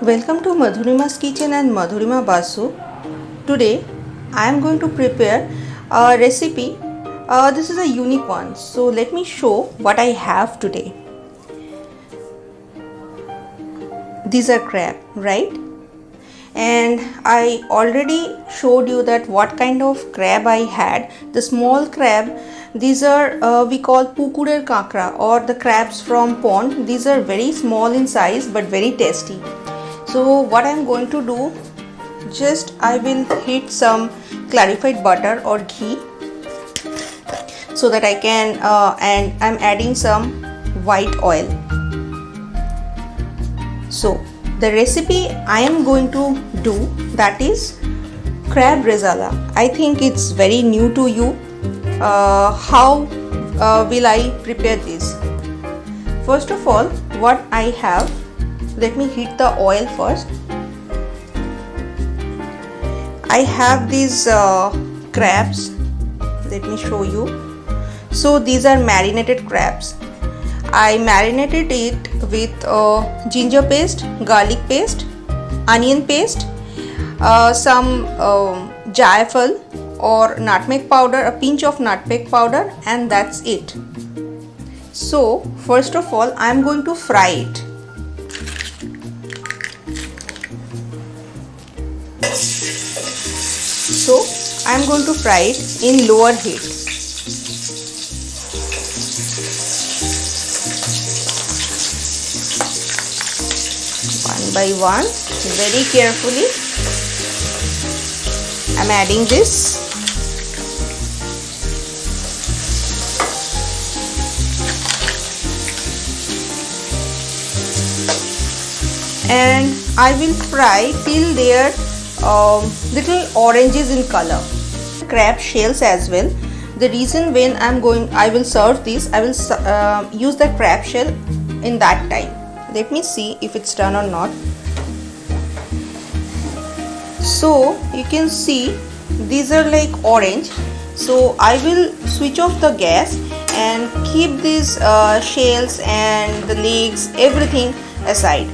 Welcome to Madhurima's kitchen and Madhurima Basu. Today I am going to prepare a recipe. This is a unique one. So let me show what I have today. These are crab, right? And I already showed you that what kind of crab I had. The small crab, these are we call pukurer kakra or the crabs from pond. These are very small in size but very tasty. So what I am going to do, just I will heat some clarified butter or ghee so that I can and I'm adding some white oil. So the recipe I am going to do, that is crab rezala. I think it's very new to you. How will I prepare this? First of all, what I have, let me heat the oil first. I have these crabs. Let me show you. So these are marinated crabs. I marinated it with ginger paste, garlic paste, onion paste, some Jaefal or nutmeg powder, a pinch of nutmeg powder, and that's it. So first of all, I am going to fry it. So I am going to fry it in lower heat. One by one, very carefully, I am adding this. And I will fry till their little oranges in color. Crab shells as well. The reason when I will serve this, I will use the crab shell in that time. Let me see if it's done or not. So you can see these are like orange. So I will switch off the gas and keep these shells and the legs, everything aside,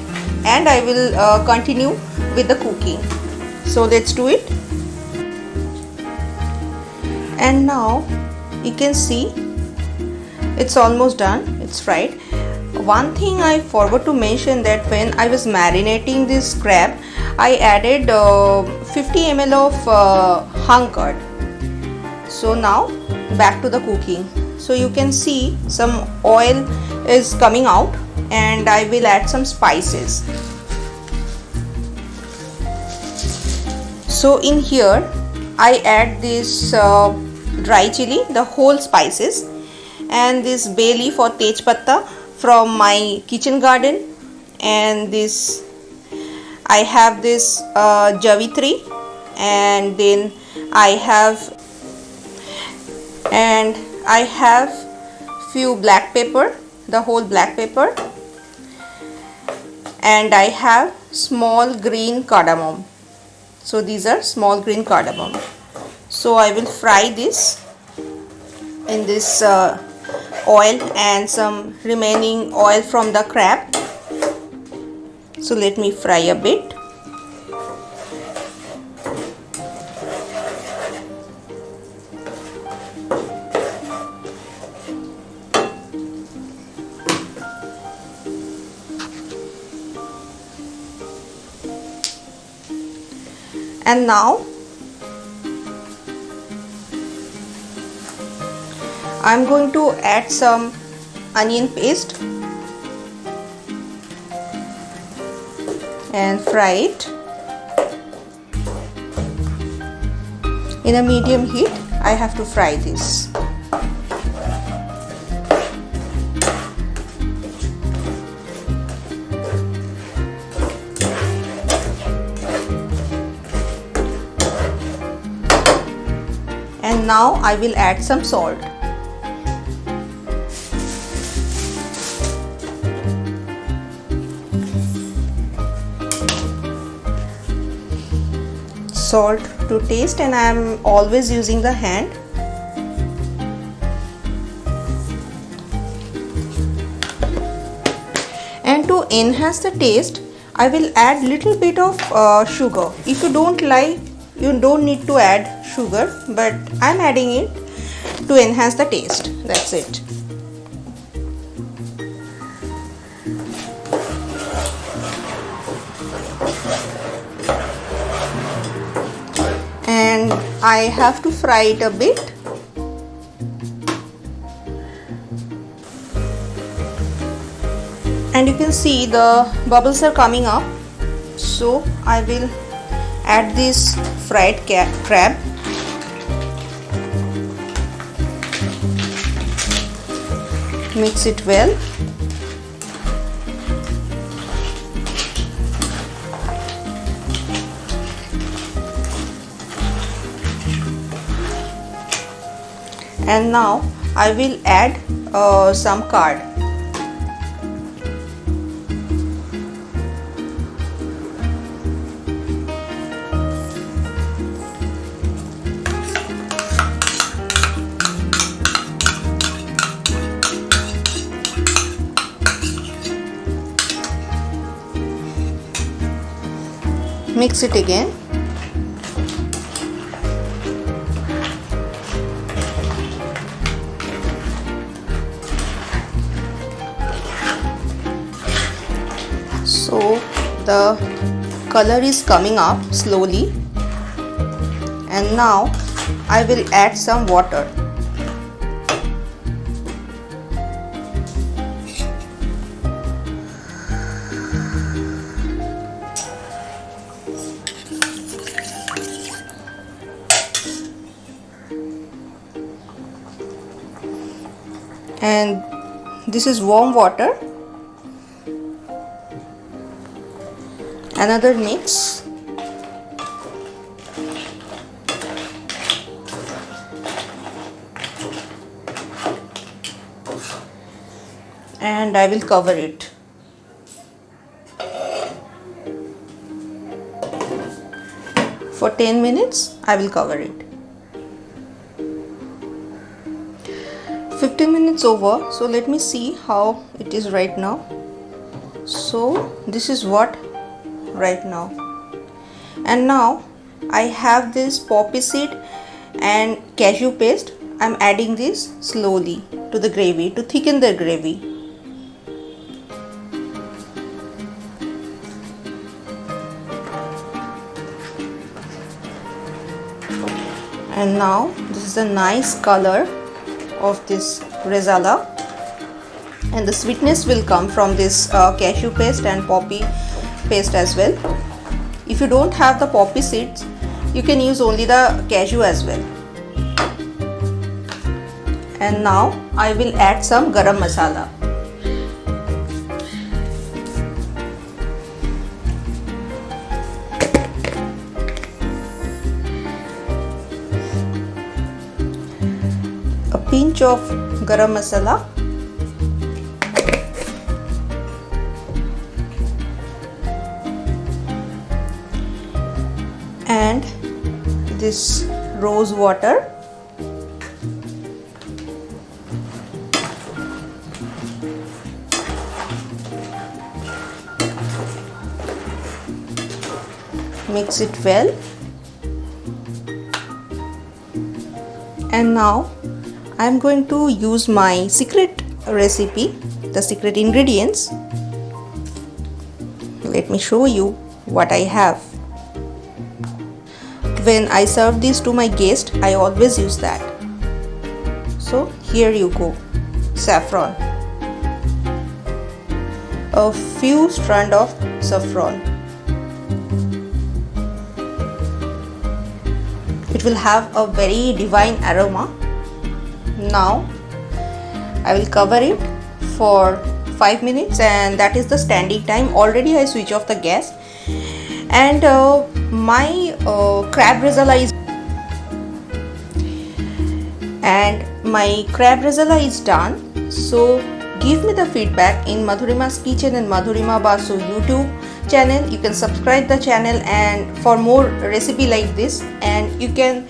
and I will continue with the cooking. So let's do it. And now you can see it's almost done, it's fried. One thing I forgot to mention, that when I was marinating this crab, I added 50 ml of hung curd. So now back to the cooking. So you can see some oil is coming out and I will add some spices. So in here I add this dry chili, the whole spices, and this bay leaf or tej patta from my kitchen garden, and this I have this Javitri, and then I have few black pepper, the whole black pepper, and I have small green cardamom. So these are small green cardamom. So I will fry this in this oil and some remaining oil from the crab. So let me fry a bit. And now I am going to add some onion paste and fry it in a medium heat. I have to fry this. And now I will add some salt. Salt to taste, and I am always using the hand. And to enhance the taste, I will add little bit of sugar. If you don't like, you don't need to add sugar, but I'm adding it to enhance the taste. That's it. And I have to fry it a bit. And you can see the bubbles are coming up, so I will add this fried crab. Mix it well. And now I will add some curd. Mix it again. So the color is coming up slowly, and now I will add some water. And this is warm water. Another mix. And I will cover it. For 10 minutes I will cover it. 15 minutes over, so let me see how it is right now. So this is what right now. And now I have this poppy seed and cashew paste. I'm adding this slowly to the gravy to thicken the gravy. And now this is a nice color of this rezala, and the sweetness will come from this cashew paste and poppy paste as well. If you don't have the poppy seeds, you can use only the cashew as well. And now I will add some garam masala. A pinch of garam masala. And this rose water. Mix it well. And now I am going to use my secret recipe, the secret ingredients. Let me show you what I have. When I serve this to my guest, I always use that. So here you go. Saffron. A few strands of saffron. It will have a very divine aroma. Now I will cover it for 5 minutes, and that is the standing time. Already I switch off the gas, and my crab rezala is done. So give me the feedback in Madhurima's Kitchen and Madhurima Basu YouTube channel. You can subscribe the channel and for more recipe like this, and you can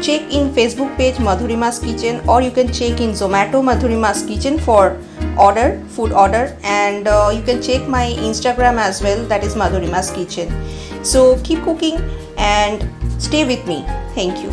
check in Facebook page Madhurima's Kitchen, or you can check in Zomato Madhurima's Kitchen for food order, and you can check my Instagram as well, that is Madhurima's Kitchen. So keep cooking and stay with me. Thank you.